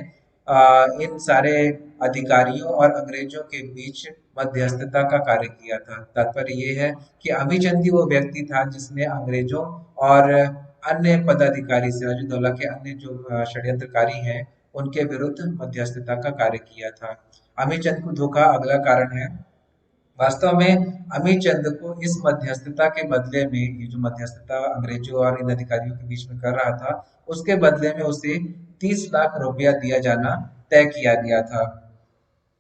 इन सारे अधिकारियों और अंग्रेजों के बीच मध्यस्थता का कार्य किया था। तात्पर्य ये है कि अमीचंद ही वो व्यक्ति था जिसने अंग्रेजों और अन्य पदाधिकारी सिराजुद्दौला के अन्य जो षड्यंत्रकारी हैं उनके विरुद्ध मध्यस्थता का कार्य किया था। अमीचंद को धोखा अगला कारण है। वास्तव में अमीचंद को इस मध्यस्थता के बदले में, ये जो मध्यस्थता अंग्रेजों और इन अधिकारियों के बीच में कर रहा था, उसके बदले में उसे 30 लाख रुपया दिया जाना तय किया गया था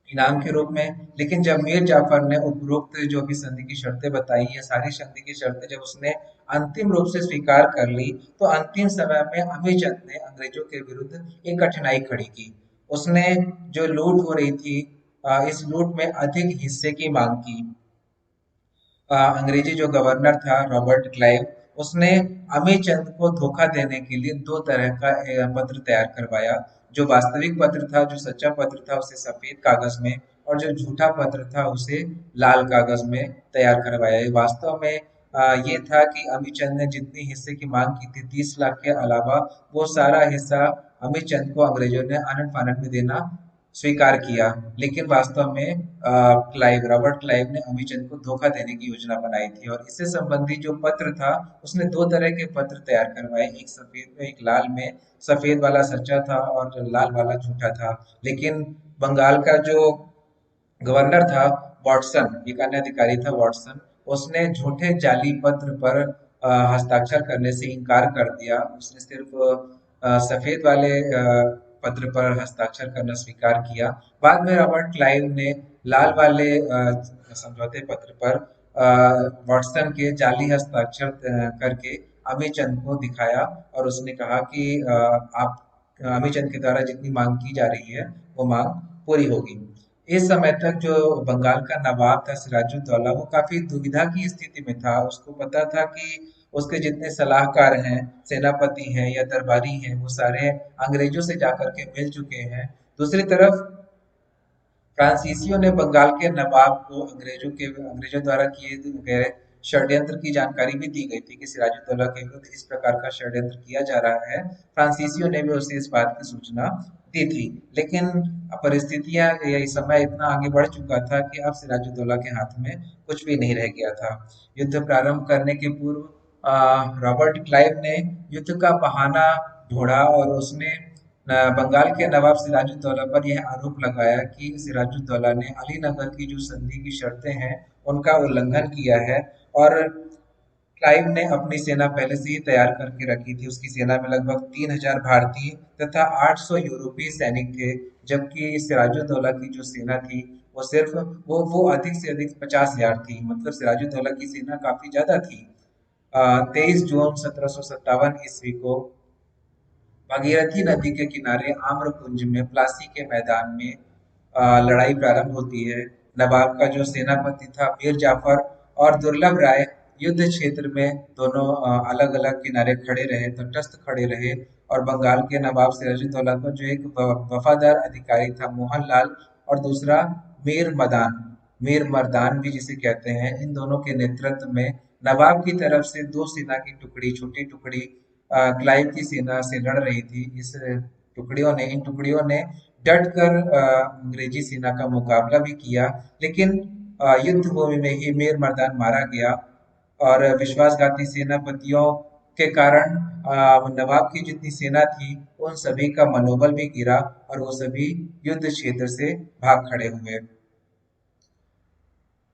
इनाम के रूप में। लेकिन जब मीर जाफर ने उपरोक्त जो भी संधि की शर्तें बताई है, सारी संधि की शर्तें जब उसने अंतिम रूप से स्वीकार कर ली तो अंतिम समय में अमीचंद ने अंग्रेजों के विरुद्ध एक कठिनाई खड़ी की। उसने जो लूट हो रही थी, इस लूट में अधिक हिस्से की मांग की। अंग्रेजी जो गवर्नर था रॉबर्ट क्लाइव, उसने अमीचंद को धोखा देने के लिए दो तरह का पत्र तैयार करवाया। जो वास्तविक पत्र था, जो सच्चा पत्र था, उसे सफेद कागज में, और जो झूठा पत्र था उसे लाल कागज में तैयार करवाया। वास्तव में ये था कि अमीचंद ने जितनी हिस्से की मांग की थी 30 लाख के अलावा, वो सारा हिस्सा अमीचंद को अंग्रेजों ने आनन फानन में देना स्वीकार किया। लेकिन वास्तव में रॉबर्ट क्लाइव ने अमीचंद को धोखा देने की योजना बनाई थी और इससे संबंधित जो पत्र था उसने दो तरह के पत्र तैयार करवाए, एक सफेद में एक लाल में। सफेद वाला सच्चा था और लाल वाला झूठा था। लेकिन बंगाल का जो गवर्नर था वॉटसन, एक अन्य अधिकारी था वॉटसन, उसने झूठे जाली पत्र पर हस्ताक्षर करने से इनकार कर दिया। उसने सिर्फ सफेद वाले पत्र पर हस्ताक्षर करना स्वीकार किया। बाद में रॉबर्ट क्लाइव ने लाल वाले समझौते पत्र पर वॉटसन के जाली हस्ताक्षर करके अमीचंद को दिखाया और उसने कहा कि आप अमीचंद के द्वारा जितनी मांग की जा रही है वो मांग पूरी होगी। इस समय तक जो बंगाल का नवाब था सिराजुद्दौला, वो काफी दुविधा की स्थिति में था। उसको पता था कि उसके जितने सलाहकार हैं, सेनापति हैं या दरबारी हैं, वो सारे अंग्रेजों से जाकर के मिल चुके हैं। दूसरी तरफ फ्रांसीसियों ने बंगाल के नवाब को अंग्रेजों द्वारा किए गए षड्यंत्र की जानकारी भी दी गई थी कि सिराजुद्दौला के विरुद्ध इस प्रकार का षड्यंत्र किया जा रहा है। फ्रांसीसियों ने भी उसे इस बात की सूचना दी थी। लेकिन परिस्थितियां, ये समय इतना आगे बढ़ चुका था कि अब सिराजुद्दौला के हाथ में कुछ भी नहीं रह गया था। युद्ध प्रारंभ करने के पूर्व रॉबर्ट क्लाइव ने युद्ध का बहाना ढूंढा और उसने बंगाल के नवाब सिराजुद्दौला पर यह आरोप लगाया कि सिराजुद्दौला ने अलीनगर की जो संधि की शर्तें हैं, उनका उल्लंघन किया है। और क्लाइव ने अपनी सेना पहले से ही तैयार करके रखी थी। उसकी सेना में लगभग 3000 भारतीय तथा 800 यूरोपीय सैनिक थे, जबकि सिराजुद्दौला की जो सेना थी वो सिर्फ वो अधिक से अधिक 50,000 थी। मतलब सिराजुद्दौला की सेना काफी ज्यादा थी। 23 जून 1757 ईस्वी को भागीरथी नदी के किनारे आम्रकुंज में प्लासी के मैदान में लड़ाई प्रारंभ होती है। नवाब का जो सेनापति था मीर जाफर और दुर्लभ राय युद्ध क्षेत्र में दोनों अलग अलग किनारे खड़े रहे, तटस्थ खड़े रहे। और बंगाल के नवाब सिराजुद्दौला को जो एक वफादार अधिकारी था मोहनलाल, और दूसरा मीर मदान, मीर मर्दान भी जिसे कहते हैं, इन दोनों के नेतृत्व में नवाब की तरफ से दो सेना की टुकड़ी, छोटी टुकड़ी क्लाइव की सेना से लड़ रही थी। इन टुकड़ियों ने डट कर अंग्रेजी सेना का मुकाबला भी किया। लेकिन युद्ध भूमि में ही मीर मर्दान मारा गया। और विश्वासघाती सेनापतियों के कारण नवाब की जितनी सेना थी, उन सभी का मनोबल भी गिरा और वो सभी युद्ध क्षेत्र से भाग खड़े हुए।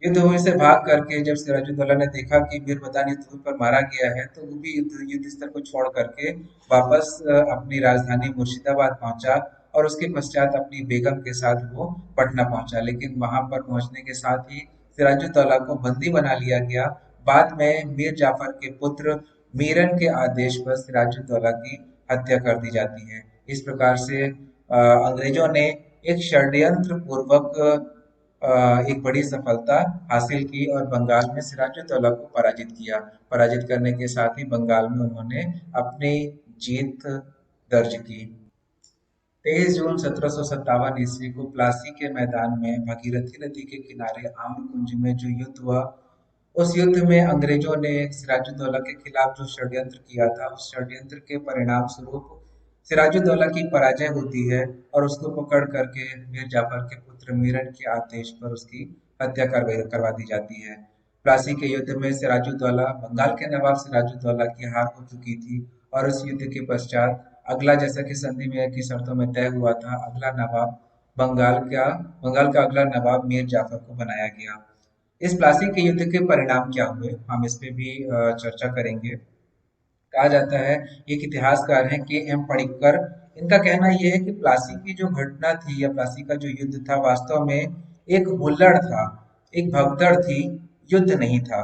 युद्ध भूमि से भाग करके जब सिराजुद्दौला ने देखा कि मीर मदान युद्ध भूमि पर मारा गया है, तो वो भी युद्ध स्थल को छोड़ करके वापस अपनी राजधानी मुर्शिदाबाद पहुंचा। और उसके पश्चात अपनी बेगम के साथ वो पटना पहुंचा। लेकिन वहां पर पहुंचने के साथ ही सिराजुद्दौला को बंदी बना लिया गया। बाद में मीर जाफर के पुत्र मीरन के आदेश पर सिराजुद्दौला की हत्या कर दी जाती है। इस प्रकार से अंग्रेजों ने एक षड्यंत्र पूर्वक एक बड़ी सफलता हासिल की और बंगाल में सिराजुद्दौला को पराजित किया। पराजित करने के साथ ही बंगाल में उन्होंने अपनी जीत दर्ज की। 23 जून 1757 को प्लासी के मैदान में भागीरथी नदी के किनारे आम्रकुंज में जो युद्ध हुआ, उस युद्ध में अंग्रेजों ने सिराजुद्दौला के खिलाफ जो षड्यंत्र किया था, उस षड्यंत्र के परिणाम स्वरूप सिराजुद्दौला की पराजय होती है। और उसको पकड़ करके मीर जाफर के पुत्र मीरन के आदेश पर उसकी हत्या करवा दी जाती है। प्लासी के युद्ध में सिराजुद्दौला, बंगाल के नवाब सिराजुद्दौला की हार हो चुकी थी। और उस युद्ध के पश्चात अगला, जैसा कि संधि में की शर्तों में तय हुआ था, अगला नवाब बंगाल का अगला नवाब मीर जाफर को बनाया गया। इस प्लासी के युद्ध के परिणाम क्या हुए, हम इस पे भी चर्चा करेंगे। कहा जाता है, एक इतिहासकार हैं के एम पडिक्कर, इनका कहना यह है कि प्लासी की जो घटना थी या प्लासी का जो युद्ध था, वास्तव में एक हुल्लड़ था, एक भगदड़ थी, युद्ध नहीं था।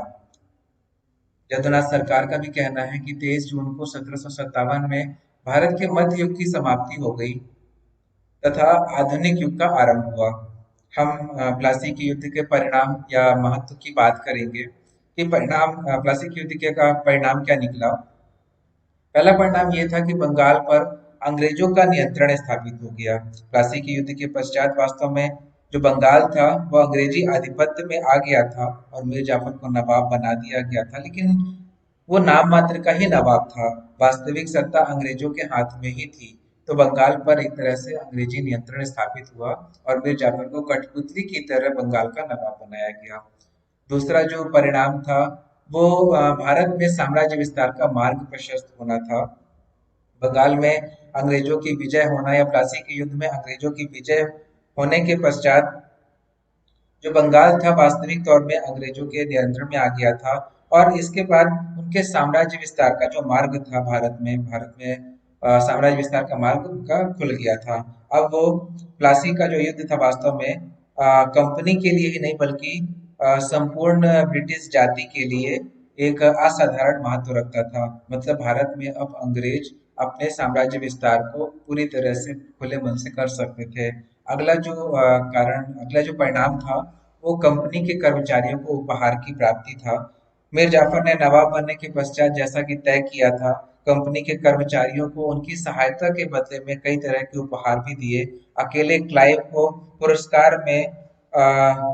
जदुनाथ सरकार का भी कहना है कि 23 जून को 1757 में भारत के मध्य युग की समाप्ति हो गई तथा आधुनिक युग का आरंभ हुआ। हम प्लासी के युद्ध के परिणाम या महत्व की बात करेंगे कि प्लासी के युद्ध का परिणाम क्या निकला। पहला परिणाम ये था कि बंगाल पर अंग्रेजों का नियंत्रण स्थापित हो गया। प्लासी के युद्ध के पश्चात वास्तव में जो बंगाल था वह अंग्रेजी आधिपत्य में आ गया था और मीर जाफर को नवाब बना दिया गया था। लेकिन वो नाम मात्र का ही नवाब था, वास्तविक सत्ता अंग्रेजों के हाथ में ही थी। तो बंगाल पर एक तरह से अंग्रेजी नियंत्रण स्थापित हुआ और मीर जाफर को कठपुतली की तरह बंगाल का नवाब बनाया गया। दूसरा जो परिणाम था वो भारत में साम्राज्य विस्तार का मार्ग प्रशस्त होना था। बंगाल में अंग्रेजों की विजय होना या प्लासी के युद्ध में अंग्रेजों की विजय होने के पश्चात जो बंगाल था वास्तविक तौर में अंग्रेजों के नियंत्रण में आ गया था। और इसके बाद उनके साम्राज्य विस्तार का जो मार्ग था भारत में साम्राज्य विस्तार का मार्ग उनका खुल गया था। अब वो प्लासी का जो युद्ध था वास्तव में कंपनी के लिए ही नहीं बल्कि संपूर्ण ब्रिटिश जाति के लिए एक असाधारण महत्व रखता था। मतलब भारत में अब अंग्रेज अपने साम्राज्य विस्तार को पूरी तरह से खुले मन से कर सकते थे। अगला जो परिणाम था वो कंपनी के कर्मचारियों को उपहार की प्राप्ति था। मीर जाफर ने नवाब बनने के पश्चात जैसा कि तय किया था, कंपनी के कर्मचारियों को उनकी सहायता के बदले में कई तरह के उपहार भी दिए। अकेले क्लाइव को पुरस्कार में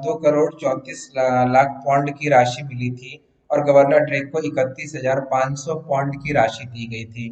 2 करोड़ 34 लाख पौंड की राशि मिली थी और गवर्नर ड्रेक को 31,500 पौंड की राशि दी गई थी।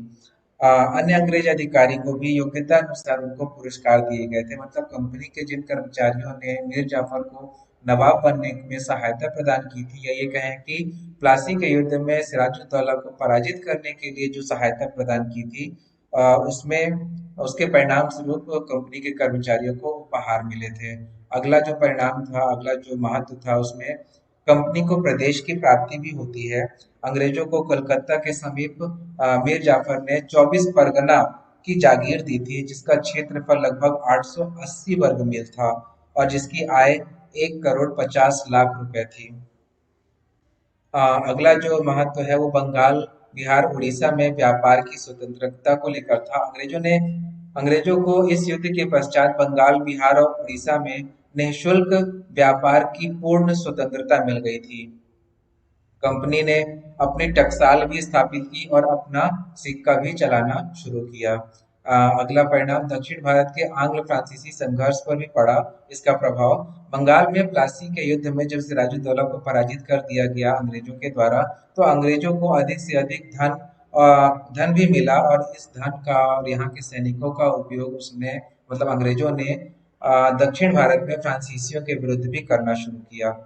अन्य अंग्रेज अधिकारी को भी योग्यता अनुसार उनको पुरस्कार दिए गए थे। मतलब कंपनी के जिन कर्मचारियों ने मीर जाफर को नवाब बनने में सहायता प्रदान की थी, या ये कहें कि प्लासी के युद्ध में सिराजुद्दौला को पराजित करने के लिए जो सहायता प्रदान की थी, उसमें उसके परिणाम स्वरूप कंपनी के कर्मचारियों को उपहार मिले थे। अगला जो महत्व था उसमें कंपनी को प्रदेश की प्राप्ति भी होती है। अंग्रेजों को कलकत्ता के समीप मीर जाफर ने 24 परगना की जागीर दी थी, जिसका क्षेत्रफल लगभग 880 वर्ग मील था और जिसकी आय 1 करोड़ 50 लाख रुपए थी। अगला जो महत्व है वो बंगाल, बिहार, उड़ीसा में व्यापार की स्वतंत्रता को लेकर था। अंग्रेजों को इस युद्ध के पश्चात बंगाल, बिहार और उड़ीसा में निःशुल्क व्यापार की पूर्ण स्वतंत्रता मिल गई थी। कंपनी ने अपनी टकसाल भी स्थापित की और अपना सिक्का भी चलाना शुरू किया। अगला परिणाम दक्षिण भारत के आंग्ल फ्रांसीसी संघर्ष पर भी पड़ा इसका प्रभाव। बंगाल में प्लासी के युद्ध में जब सिराजुद्दौला को पराजित कर दिया गया अंग्रेजों के द्वारा, तो अंग्रेजों को अधिक से अधिक धन भी मिला और इस धन का और यहाँ के सैनिकों का उपयोग उसने मतलब अंग्रेजों ने दक्षिण भारत में फ्रांसीसियों के विरुद्ध भी करना शुरू किया।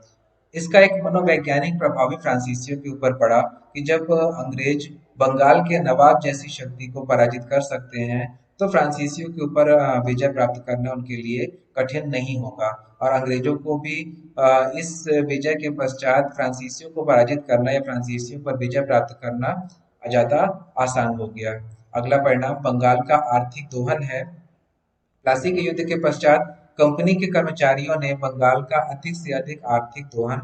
इसका एक मनोवैज्ञानिक प्रभाव भी फ्रांसीसियों के ऊपर पड़ा कि जब अंग्रेज बंगाल के नवाब जैसी शक्ति को पराजित कर सकते हैं, तो फ्रांसीसियों के ऊपर विजय प्राप्त करना उनके लिए कठिन नहीं होगा। और अंग्रेजों को भी इस विजय के पश्चात फ्रांसीसियों को पराजित करना या फ्रांसीसियों पर विजय प्राप्त करना ज्यादा आसान हो गया। अगला परिणाम बंगाल का आर्थिक दोहन है। प्लासी के युद्ध के पश्चात कंपनी के कर्मचारियों ने बंगाल का अधिक से अधिक आर्थिक दोहन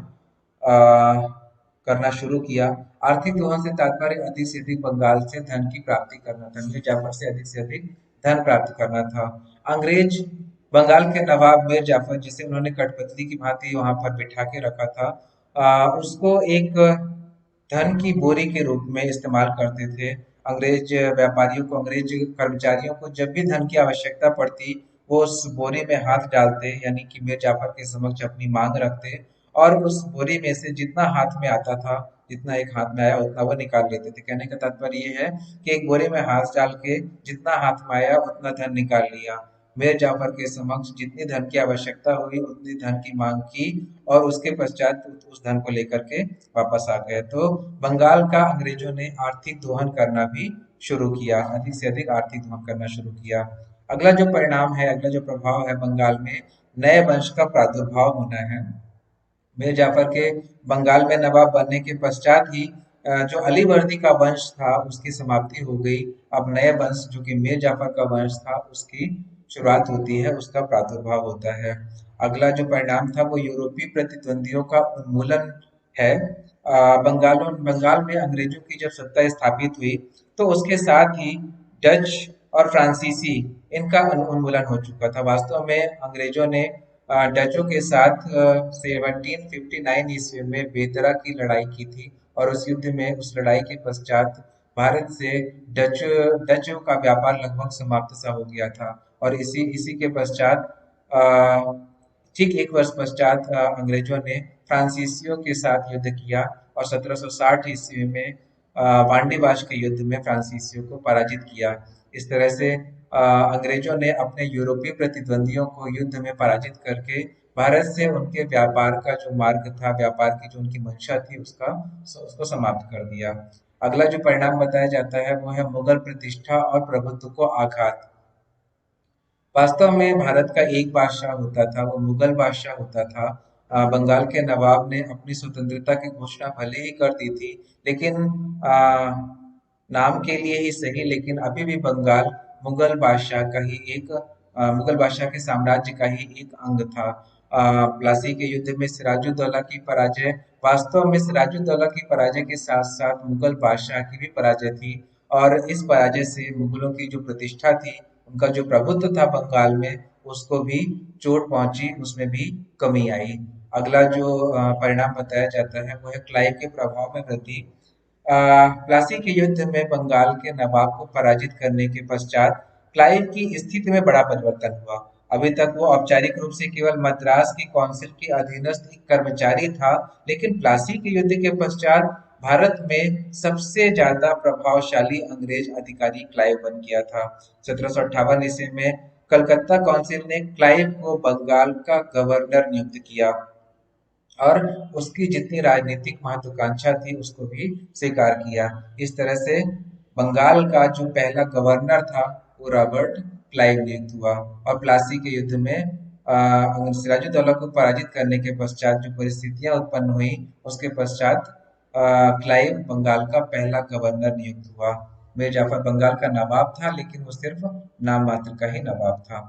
करना शुरू किया। आर्थिक दोहन से तात्पर्य अधिक से अधिक बंगाल से धन की प्राप्ति करना था, मीर जाफर से अधिक धन प्राप्त करना था। अंग्रेज बंगाल के नवाब मीर जाफर, जिसे उन्होंने कठपुतली की भांति वहां पर बिठा के रखा था, उसको एक धन की बोरी के रूप में इस्तेमाल करते थे। अंग्रेज कर्मचारियों को जब भी धन की आवश्यकता पड़ती, वो उस बोरी में हाथ डालते, यानी कि मीर जाफर के समक्ष अपनी मांग रखते और उस बोरी में से जितना हाथ में आता था, जितना एक हाथ में आया उतना वो निकाल लेते थे। कहने का तात्पर्य ये है कि एक बोरी में हाथ डाल के जितना हाथ में आया उतना धन निकाल लिया। मीर जाफर के समक्ष जितनी धन की आवश्यकता हुई उतनी धन की मांग की और उसके पश्चात उस धन को लेकर के वापस आ गए। तो बंगाल का अंग्रेजों ने आर्थिक दोहन करना भी शुरू किया, अधिक से अधिक आर्थिक दोहन करना शुरू किया। अगला जो प्रभाव है बंगाल में नए वंश का प्रादुर्भाव होना है। मीर जाफर के बंगाल में नवाब बनने के पश्चात ही जो अलीवर्दी का वंश था उसकी समाप्ति हो गई। अब नए वंश जो कि मीर जाफर का वंश था उसकी शुरुआत होती है, उसका प्रादुर्भाव होता है। अगला जो परिणाम था वो यूरोपीय प्रतिद्वंदियों का उन्मूलन है। बंगाल में अंग्रेजों की जब सत्ता स्थापित हुई, तो उसके साथ ही डच और फ्रांसीसी इनका उन्मूलन हो चुका था। वास्तव में अंग्रेजों ने डचों के साथ 1759 ईस्वी में बेतरा की लड़ाई की थी और उस लड़ाई के पश्चात भारत से डचों का व्यापार लगभग समाप्त सा हो गया था। और इसी इसी के पश्चात अ, ठीक एक वर्ष पश्चात अंग्रेजों ने फ्रांसीसियों के साथ युद्ध किया और 1760 ईस्वी में वांडीबाश के युद्ध में फ्रांसीसियों को पराजित किया। इस तरह से अंग्रेजों ने अपने यूरोपीय प्रतिद्वंदियों को युद्ध में पराजित करके भारत से उनके व्यापार का जो मार्ग था, व्यापार की जो उनकी मंशा थी, उसको समाप्त कर दिया। अगला जो परिणाम बताया जाता है वो है मुगल प्रतिष्ठा और प्रभुत्व को आघात। वास्तव में भारत का एक बादशाह होता था, वो मुगल बादशाह होता था। बंगाल के नवाब ने अपनी स्वतंत्रता की घोषणा भले ही कर दी थी, लेकिन आ, नाम के लिए ही सही, लेकिन अभी भी बंगाल मुगल बादशाह के साम्राज्य का ही एक अंग था। प्लासी के युद्ध में सिराजुद्दौला की पराजय, वास्तव में सिराजुद्दौला की पराजय के साथ साथ मुगल बादशाह की भी पराजय थी और इस पराजय से मुगलों की जो प्रतिष्ठा थी, उनका जो प्रभुत्व था बंगाल में, उसको भी चोट पहुंची, उसमें भी कमी आई। अगला जो परिणाम बताया जाता है वो है क्लाइव के प्रभाव में वृद्धि। प्लासी के युद्ध में बंगाल के नवाब को पराजित करने के पश्चात क्लाइव की स्थिति में बड़ा परिवर्तन हुआ। अभी तक वो औपचारिक रूप से केवल मद्रास की काउंसिल के अधीनस्थ एक कर्मचारी था, लेकिन प्लासी के युद्ध के पश्चात भारत में सबसे ज्यादा प्रभावशाली अंग्रेज अधिकारी क्लाइव बन गया था। 1758 ईस्वी में कलकत्ता काउंसिल ने क्लाइव को बंगाल का गवर्नर नियुक्त किया और उसकी जितनी राजनीतिक महत्वाकांक्षा थी उसको भी स्वीकार किया। इस तरह से बंगाल का जो पहला गवर्नर था वो रॉबर्ट क्लाइव नियुक्त हुआ। और प्लासी के युद्ध में सिराजुद्दौला को पराजित करने के पश्चात जो परिस्थितियां उत्पन्न हुई, उसके पश्चात क्लाइव बंगाल का पहला गवर्नर नियुक्त हुआ। मीर जाफर बंगाल का नवाब था, लेकिन वो सिर्फ नाम मात्र का ही नवाब था।